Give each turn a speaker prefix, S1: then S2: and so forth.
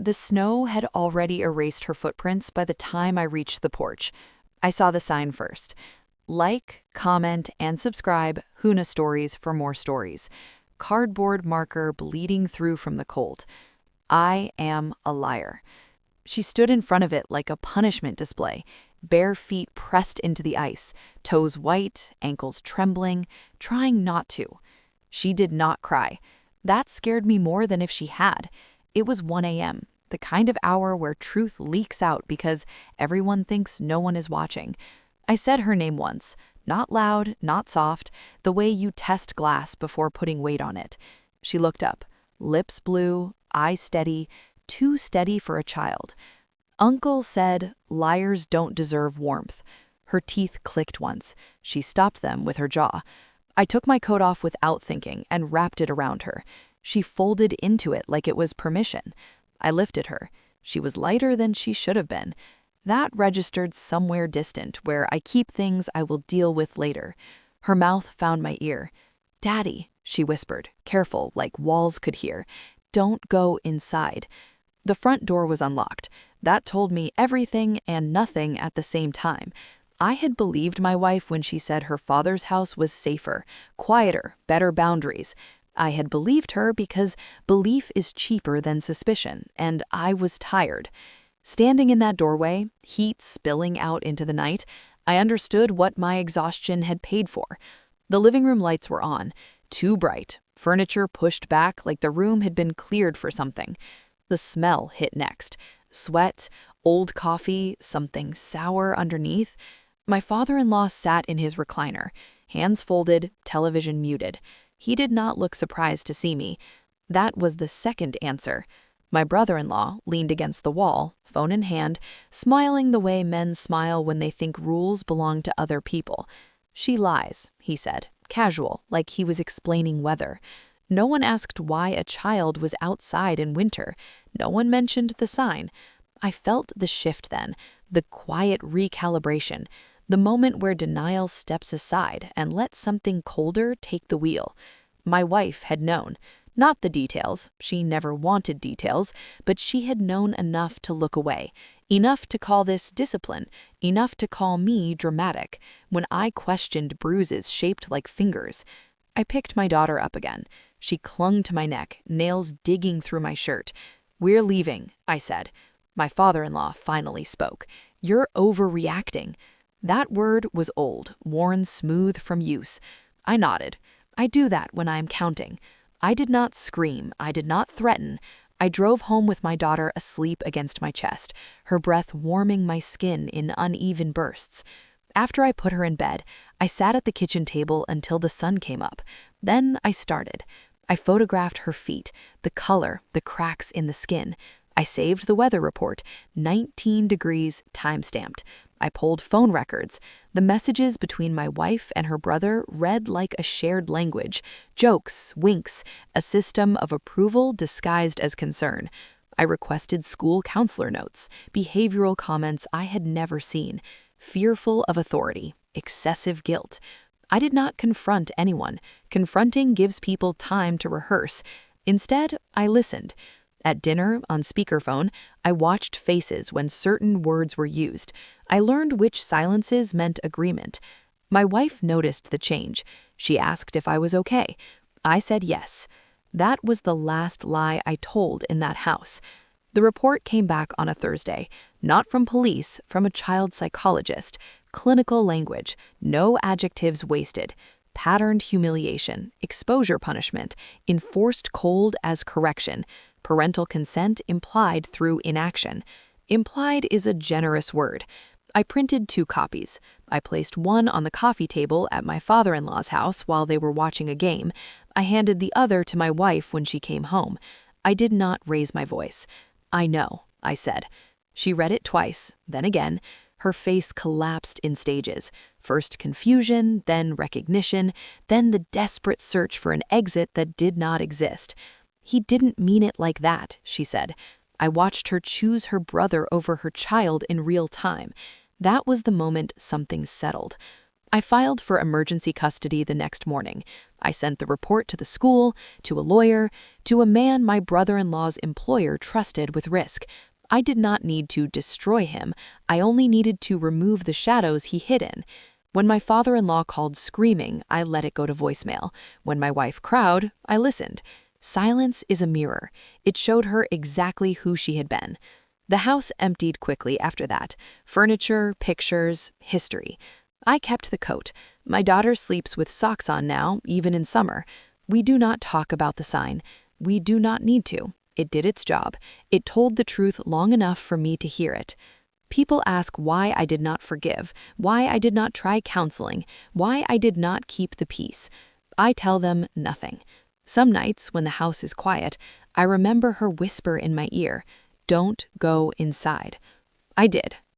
S1: The snow had already erased her footprints by the time I reached the porch. I saw the sign first. Like, comment, and subscribe Huna Stories for more stories. Cardboard marker bleeding through from the cold. I am a liar. She stood in front of it like a punishment display, bare feet pressed into the ice, toes white, ankles trembling, trying not to. She did not cry. That scared me more than if she had. It was 1 a.m., the kind of hour where truth leaks out because everyone thinks no one is watching. I said her name once, not loud, not soft, the way you test glass before putting weight on it. She looked up, lips blue, eyes steady, too steady for a child. Uncle said, "Liars don't deserve warmth." Her teeth clicked once. She stopped them with her jaw. I took my coat off without thinking and wrapped it around her. She folded into it like it was permission. I lifted her. She was lighter than she should have been. That registered somewhere distant, where I keep things I will deal with later. Her mouth found my ear. "Daddy," she whispered, careful, like walls could hear. "Don't go inside." The front door was unlocked. That told me everything and nothing at the same time. I had believed my wife when she said her father's house was safer, quieter, better boundaries. I had believed her because belief is cheaper than suspicion, and I was tired. Standing in that doorway, heat spilling out into the night, I understood what my exhaustion had paid for. The living room lights were on, too bright, furniture pushed back like the room had been cleared for something. The smell hit next. Sweat, old coffee, something sour underneath. My father-in-law sat in his recliner, hands folded, television muted. He did not look surprised to see me. That was the second answer. My brother-in-law leaned against the wall, phone in hand, smiling the way men smile when they think rules belong to other people. "She lies," he said, casual, like he was explaining weather. No one asked why a child was outside in winter. No one mentioned the sign. I felt the shift then, the quiet recalibration, the moment where denial steps aside and lets something colder take the wheel. My wife had known. Not the details, she never wanted details, but she had known enough to look away, enough to call this discipline, enough to call me dramatic, when I questioned bruises shaped like fingers. I picked my daughter up again. She clung to my neck, nails digging through my shirt. "We're leaving," I said. My father-in-law finally spoke. "You're overreacting." That word was old, worn smooth from use. I nodded. I do that when I am counting. I did not scream. I did not threaten. I drove home with my daughter asleep against my chest, her breath warming my skin in uneven bursts. After I put her in bed, I sat at the kitchen table until the sun came up. Then I started. I photographed her feet, the color, the cracks in the skin. I saved the weather report, 19 degrees, time-stamped. I pulled phone records. The messages between my wife and her brother read like a shared language. Jokes, winks, a system of approval disguised as concern. I requested school counselor notes, behavioral comments I had never seen. Fearful of authority, excessive guilt. I did not confront anyone. Confronting gives people time to rehearse. Instead, I listened. At dinner, on speakerphone, I watched faces when certain words were used. I learned which silences meant agreement. My wife noticed the change. She asked if I was okay. I said yes. That was the last lie I told in that house. The report came back on a Thursday, not from police, from a child psychologist. Clinical language, no adjectives wasted. Patterned humiliation, exposure punishment, enforced cold as correction. Parental consent implied through inaction. Implied is a generous word. I printed 2 copies. I placed one on the coffee table at my father-in-law's house while they were watching a game. I handed the other to my wife when she came home. I did not raise my voice. "I know," I said. She read it twice, then again. Her face collapsed in stages. First confusion, then recognition, then the desperate search for an exit that did not exist. "He didn't mean it like that," she said. I watched her choose her brother over her child in real time. That was the moment something settled. I filed for emergency custody the next morning. I sent the report to the school, to a lawyer, to a man my brother-in-law's employer trusted with risk. I did not need to destroy him. I only needed to remove the shadows he hid in. When my father-in-law called screaming, I let it go to voicemail. When my wife crowed, I listened. Silence is a mirror. It showed her exactly who she had been. The house emptied quickly after that. Furniture, pictures, history. I kept the coat. My daughter sleeps with socks on now, even in summer. We do not talk about the sign. We do not need to. It did its job. It told the truth long enough for me to hear it. People ask why I did not forgive, why I did not try counseling, why I did not keep the peace. I tell them nothing. Some nights, when the house is quiet, I remember her whisper in my ear, "Don't go inside." I did.